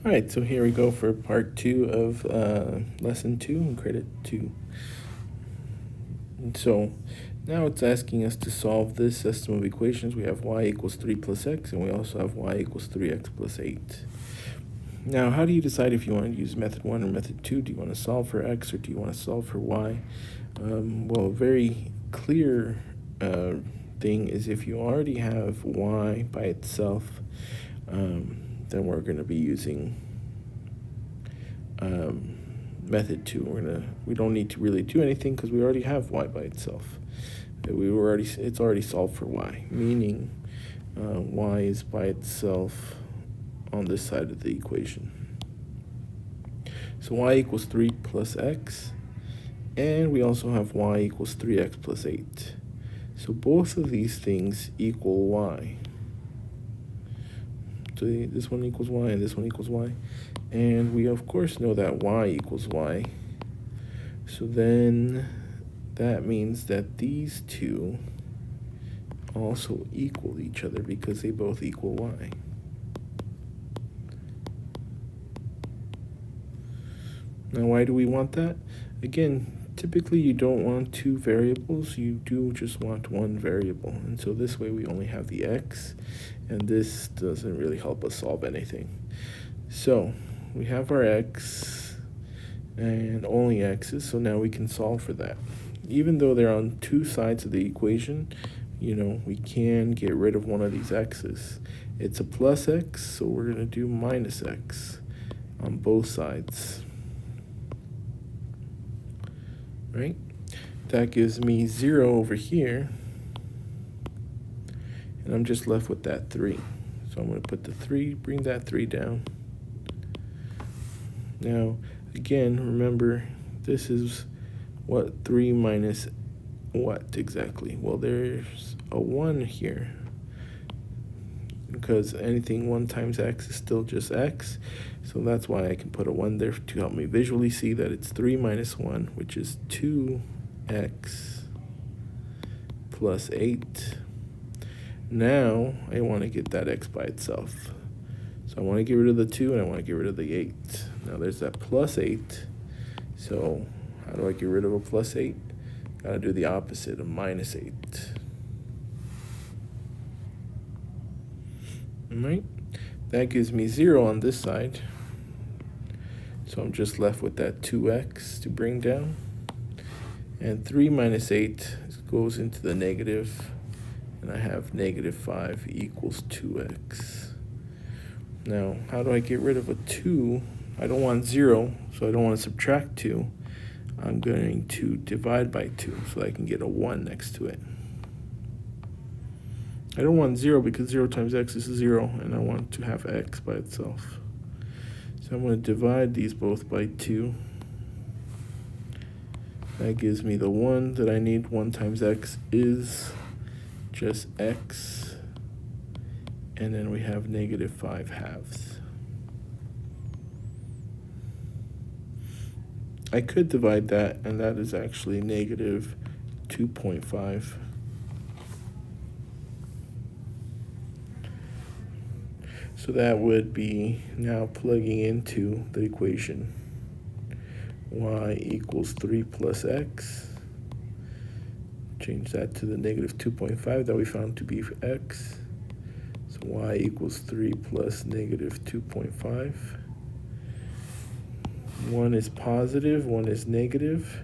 All right, so here we go for part 2 of lesson 2 and credit 2. And so now it's asking us to solve this system of equations. We have y equals 3 plus x, and we also have y equals 3x plus 8. Now, how do you decide if you want to use method 1 or method 2? Do you want to solve for x or do you want to solve for y? Well, a very clear thing is if you already have y by itself, then we're going to be using method 2. We don't need to really do anything because we already have y by itself. It's already solved for y, meaning y is by itself on this side of the equation. So y equals 3 plus x, and we also have y equals 3x plus 8. So both of these things equal y. So this one equals y and this one equals y. And we of course know that y equals y. So then that means that these two also equal each other because they both equal y. Now, why do we want that? Again, typically you don't want two variables, you do just want one variable. And so this way we only have the x, and this doesn't really help us solve anything. So we have our x and only x's, so now we can solve for that. Even though they're on two sides of the equation, we can get rid of one of these x's. It's a plus x, so we're going to do minus x on both sides. Right? That gives me 0 over here, and I'm just left with that 3. So I'm going to put the 3, bring that 3 down. Now, again, remember, this is what 3 minus what exactly? Well, there's a 1 here, because anything 1 times x is still just x. So that's why I can put a 1 there to help me visually see that it's 3 minus 1, which is 2x plus 8. Now I want to get that x by itself. So I want to get rid of the 2 and I want to get rid of the 8. Now there's that plus 8. So how do I get rid of a plus 8? Got to do the opposite of minus 8. All right? That gives me 0 on this side. So I'm just left with that 2x to bring down. And 3 minus 8 goes into the negative. And I have negative 5 equals 2x. Now, how do I get rid of a 2? I don't want 0, so I don't want to subtract 2. I'm going to divide by 2 so I can get a 1 next to it. I don't want 0 because 0 times x is 0, and I want to have x by itself. So I'm going to divide these both by 2. That gives me the 1 that I need. 1 times x is just x. And then we have negative 5 halves. I could divide that, and that is actually negative 2.5. So that would be now plugging into the equation y equals 3 plus x. Change that to the negative 2.5 that we found to be x. So y equals 3 plus negative 2.5. 1 is positive, 1 is negative,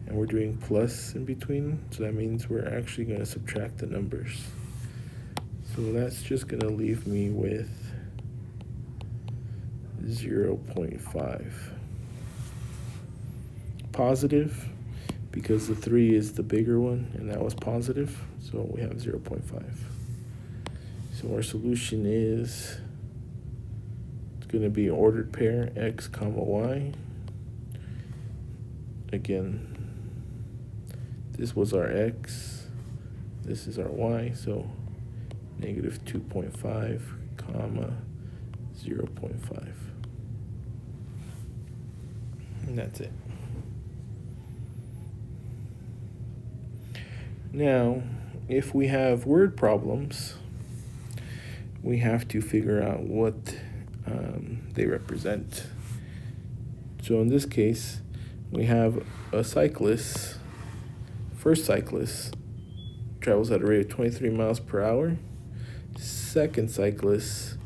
and we're doing plus in between. So that means we're actually going to subtract the numbers. So that's just going to leave me with 0.5. Positive, because the 3 is the bigger one, and that was positive, so we have 0.5. So our solution is, it's going to be an ordered pair, x comma y. Again, this was our x, this is our y, so negative 2.5 comma 0.5. And that's it. Now, if we have word problems, we have to figure out what they represent. So in this case, we have a cyclist, first cyclist travels at a rate of 23 miles per hour. Second cyclist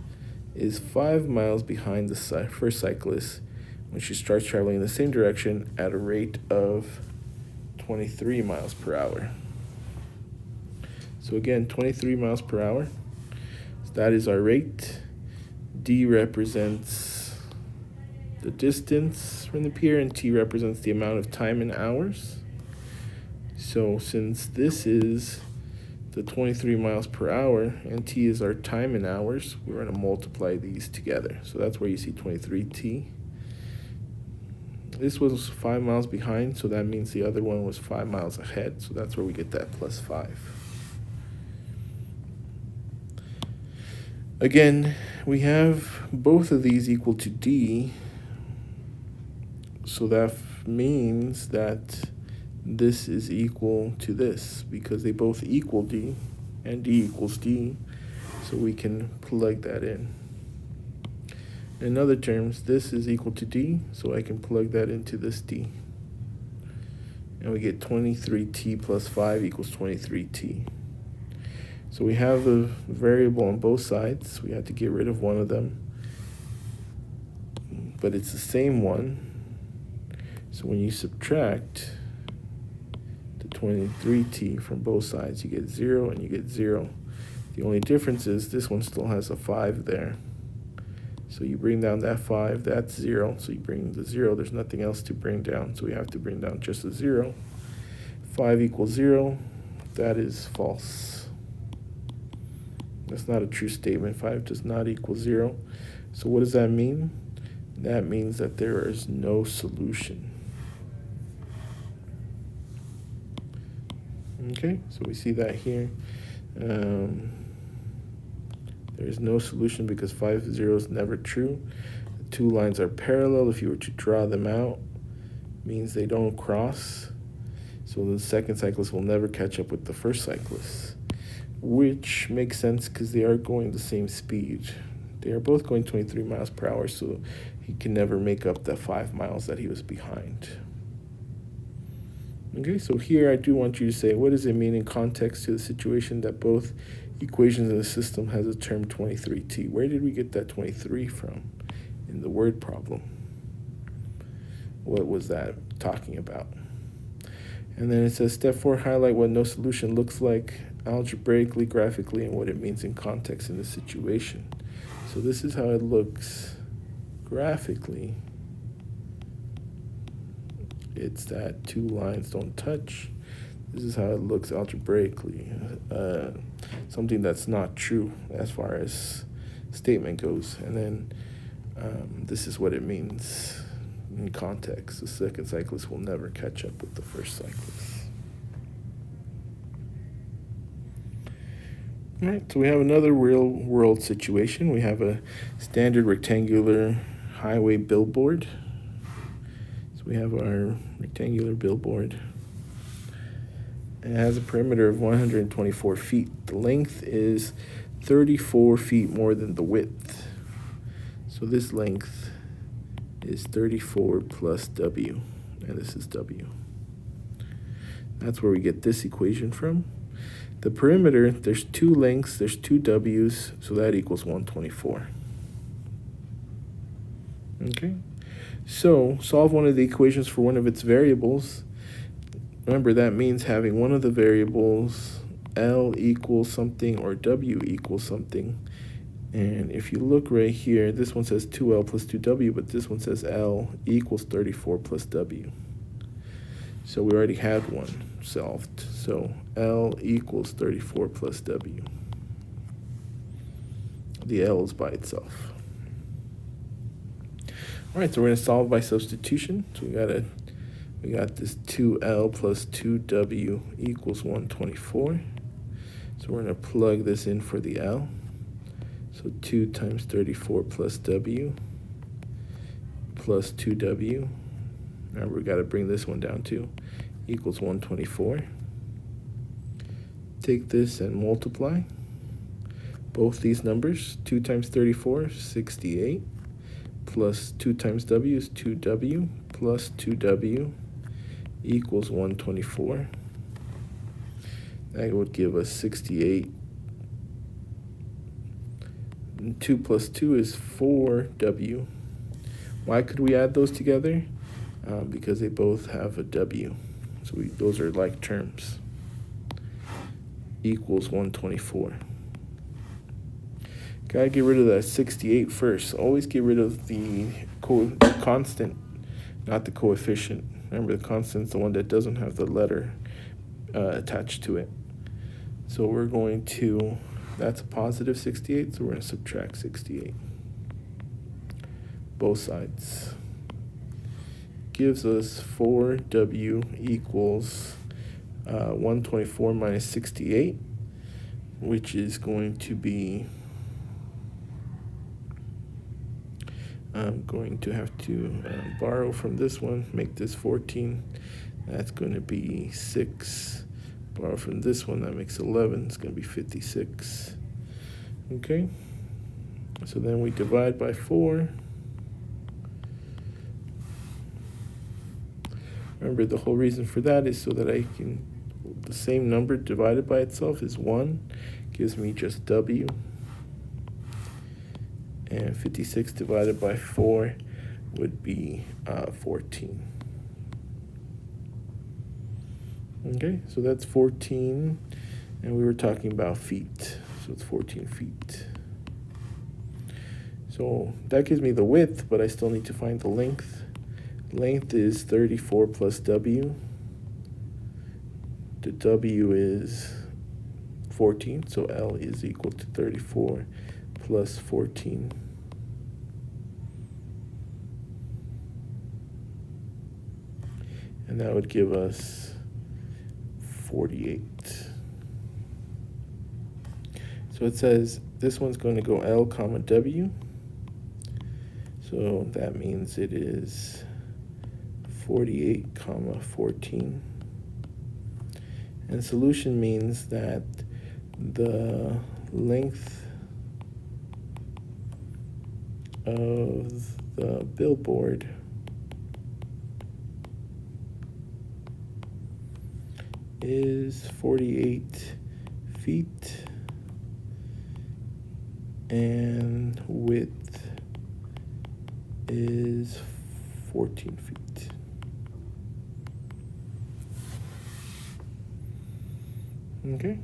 is 5 miles behind the first cyclist when she starts traveling in the same direction at a rate of 23 miles per hour. So again, 23 miles per hour. So that is our rate. D represents the distance from the pier, and T represents the amount of time in hours. So since this is the 23 miles per hour and T is our time in hours, we're going to multiply these together. So that's where you see 23T. This was 5 miles behind, so that means the other one was 5 miles ahead. So that's where we get that plus 5. Again, we have both of these equal to D. So that means that this is equal to this because they both equal D and D equals D. So we can plug that in. In other terms, this is equal to D, so I can plug that into this D. And we get 23T plus 5 equals 23T. So we have a variable on both sides. We have to get rid of one of them. But it's the same one. So when you subtract the 23T from both sides, you get 0 and you get 0. The only difference is this one still has a 5 there. So you bring down that 5, that's 0. So you bring the 0, there's nothing else to bring down. So we have to bring down just a 0. 5 equals 0, that is false. That's not a true statement. 5 does not equal 0. So what does that mean? That means that there is no solution. Okay, so we see that here. There is no solution because 5 0 is never true. The two lines are parallel. If you were to draw them out, means they don't cross. So the second cyclist will never catch up with the first cyclist, which makes sense because they are going the same speed. They are both going 23 miles per hour, so he can never make up the 5 miles that he was behind. Okay, so here I do want you to say, what does it mean in context to the situation that both equations in the system has a term 23T? Where did we get that 23 from in the word problem? What was that talking about? And then it says, step 4, highlight what no solution looks like algebraically, graphically, and what it means in context in the situation. So this is how it looks graphically. It's that two lines don't touch. This is how it looks algebraically. Something that's not true as far as statement goes. And then this is what it means in context. The second cyclist will never catch up with the first cyclist. All right, so we have another real world situation. We have a standard rectangular highway billboard. So we have our rectangular billboard. It has a perimeter of 124 feet. The length is 34 feet more than the width. So this length is 34 plus W, and this is W. That's where we get this equation from. The perimeter, there's two lengths, there's two W's, so that equals 124. Okay, so solve one of the equations for one of its variables. Remember, that means having one of the variables, L equals something or W equals something. And if you look right here, this one says 2L plus 2W, but this one says L equals 34 plus W. So we already had one solved. So L equals 34 plus W. The L is by itself. All right, so we're going to solve by substitution. So we got this 2L plus 2W equals 124. So we're going to plug this in for the L. So 2 times 34 plus W plus 2W. Remember, we got to bring this one down too. Equals 124. Take this and multiply both these numbers. 2 times 34, 68. plus 2 times w is 2w plus 2w equals 124. That would give us 68. And 2 plus 2 is 4w. Why could we add those together? Because they both have a w. So those are like terms. Equals 124. Gotta get rid of that 68 first. Always get rid of the constant, not the coefficient. Remember, the constant is the one that doesn't have the letter attached to it. So we're going to, that's a positive 68, so we're going to subtract 68. Both sides. Gives us 4w equals 124 minus 68, which is going to be, I'm going to have to borrow from this one, make this 14. That's going to be 6. Borrow from this one, that makes 11. It's going to be 56. Okay, so then we divide by 4. Remember, the whole reason for that is so that I can, the same number divided by itself is 1, gives me just w. And 56 divided by 4 would be 14. Okay, so that's 14, and we were talking about feet, so it's 14 feet. So that gives me the width, but I still need to find the length. Length is 34 plus w. The w is 14, so L is equal to 34 plus 14. And that would give us 48. So it says this one's going to go L comma W. So that means it is 48 comma 14. And solution means that the length of the billboard is 48 feet and width is 14 feet. Okay,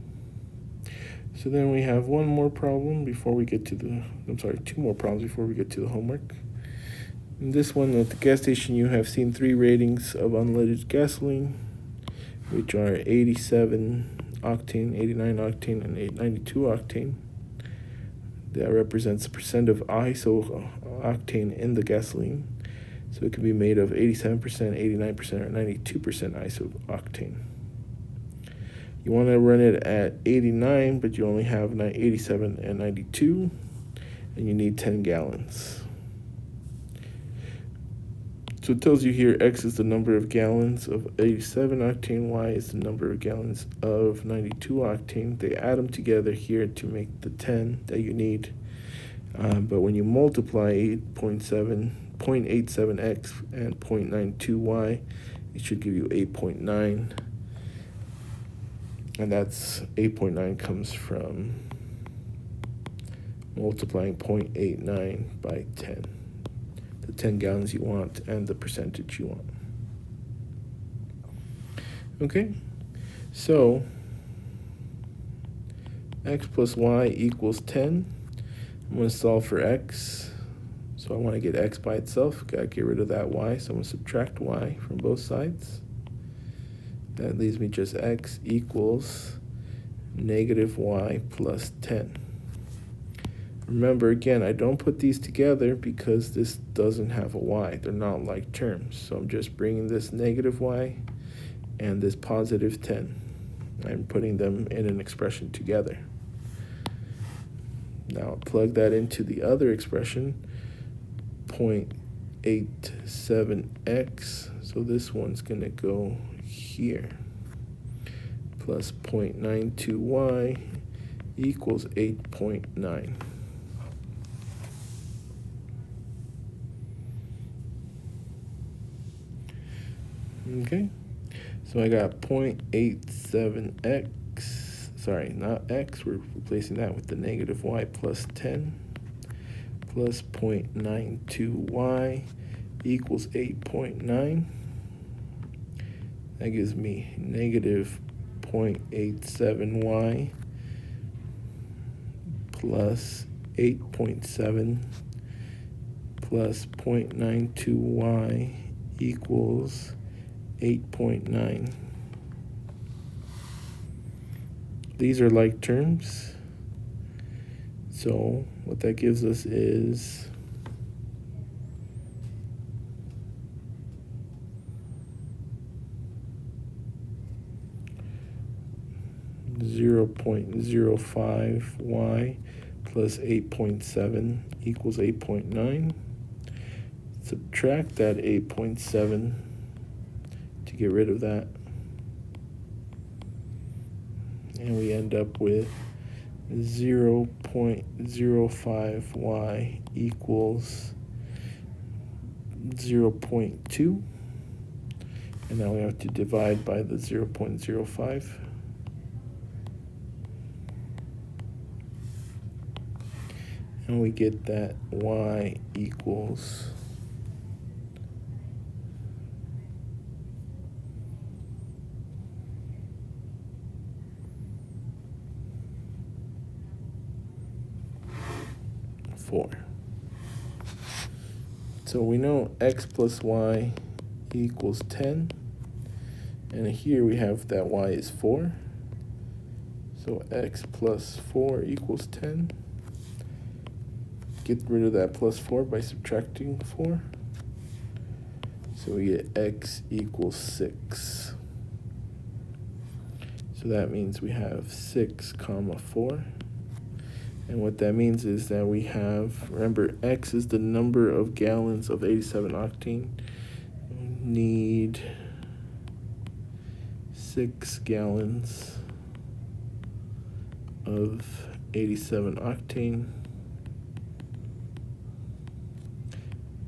so then we have one more problem before we get to the, two more problems before we get to the homework. In this one, at the gas station, you have seen 3 ratings of unleaded gasoline, which are 87 octane, 89 octane, and 92 octane. That represents the percent of iso-octane in the gasoline. So it can be made of 87%, 89%, or 92% iso-octane. You want to run it at 89, but you only have 87 and 92, and you need 10 gallons. So it tells you here X is the number of gallons of 87 octane, Y is the number of gallons of 92 octane. They add them together here to make the 10 that you need. But when you multiply 0.87X and 0.92Y, it should give you 8.9. And that's 8.9 comes from multiplying 0.89 by 10. The 10 gallons you want and the percentage you want. Okay, so X plus Y equals 10. I'm going to solve for X. So I want to get X by itself. Got to get rid of that Y. So I'm going to subtract Y from both sides. That leaves me just X equals negative Y plus 10. Remember, again, I don't put these together because this doesn't have a Y. They're not like terms. So I'm just bringing this negative Y and this positive 10. I'm putting them in an expression together. Now I'll plug that into the other expression, 0.87x. So this one's going to go here. Plus 0.92y equals 8.9. Okay, so I got 0.87x, sorry, not x, we're replacing that with the negative y plus 10 plus 0.92y equals 8.9. That gives me negative 0.87y plus 8.7 plus 0.92y equals 8.9. These are like terms. So what that gives us is 0.05y plus 8.7 equals 8.9. Subtract that 8.7 to get rid of that. And we end up with 0.05y equals 0.2. And now we have to divide by the 0.05. And we get that y equals 4. So we know x plus y equals 10. And here we have that y is 4. So x plus 4 equals 10. Get rid of that plus 4 by subtracting 4. So we get x equals 6. So that means we have 6 comma 4. And what that means is that we have, remember, x is the number of gallons of 87 octane. We need 6 gallons of 87 octane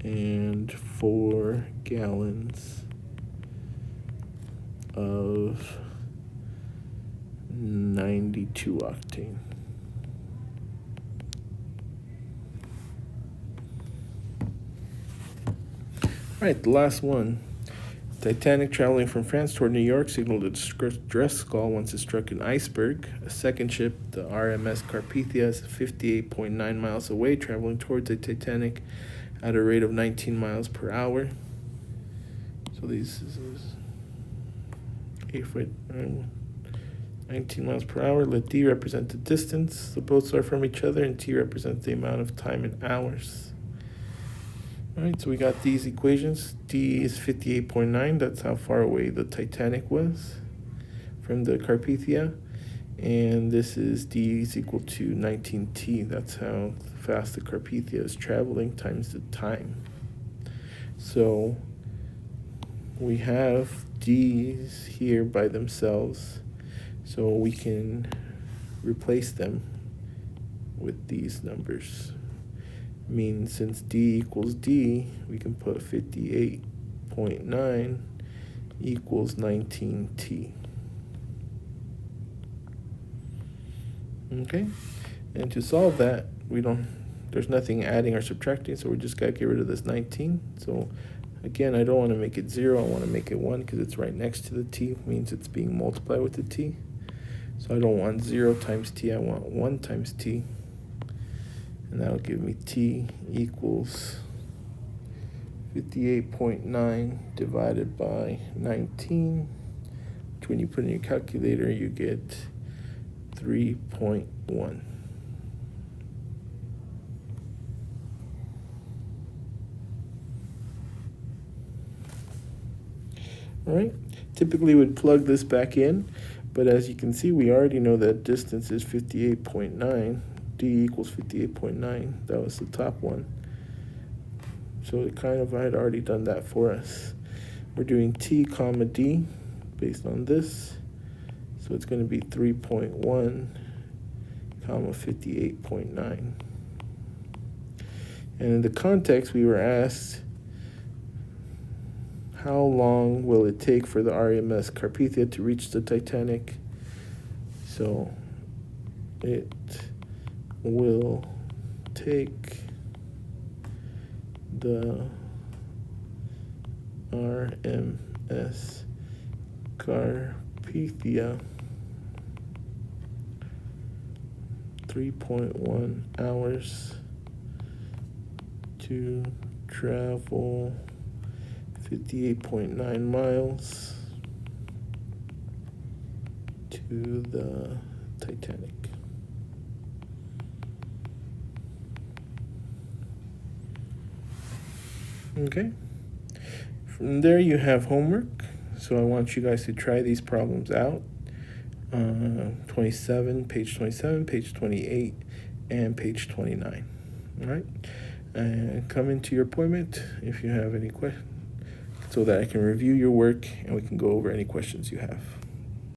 and 4 gallons of 92 octane. All right, the last one. Titanic traveling from France toward New York signaled a distress call once it struck an iceberg. A second ship, the RMS Carpathia, is 58.9 miles away, traveling towards the Titanic at a rate of 19 miles per hour. So this is 8 foot, 19 miles per hour. Let D represent the distance the boats are from each other, and T represents the amount of time in hours. All right, so we got these equations. D is 58.9. That's how far away the Titanic was from the Carpathia. And this is D is equal to 19t. That's how fast the Carpathia is traveling times the time. So we have D's here by themselves. So we can replace them with these numbers. Means since D equals D, we can put 58.9 equals 19t. Okay, and to solve that, there's nothing adding or subtracting, so we just gotta get rid of this 19. So again, I don't want to make it 0, I want to make it 1 because it's right next to the t, means it's being multiplied with the t. So I don't want 0 times t, I want 1 times t. And that'll give me t equals 58.9 divided by 19. Which when you put in your calculator, you get 3.1. All right, typically we'd plug this back in, but as you can see, we already know that distance is 58.9. D equals 58.9. That was the top one. So it kind of had already done that for us. We're doing T comma D based on this. So it's going to be 3.1 comma 58.9. And in the context, we were asked how long will it take for the RMS Carpathia to reach the Titanic? So it will take the RMS Carpathia 3.1 hours to travel 58.9 miles to the Titanic. Okay. From there you have homework. So I want you guys to try these problems out. 27, page 27, page 28, and page 29. All right. And come into your appointment if you have any questions so that I can review your work and we can go over any questions you have.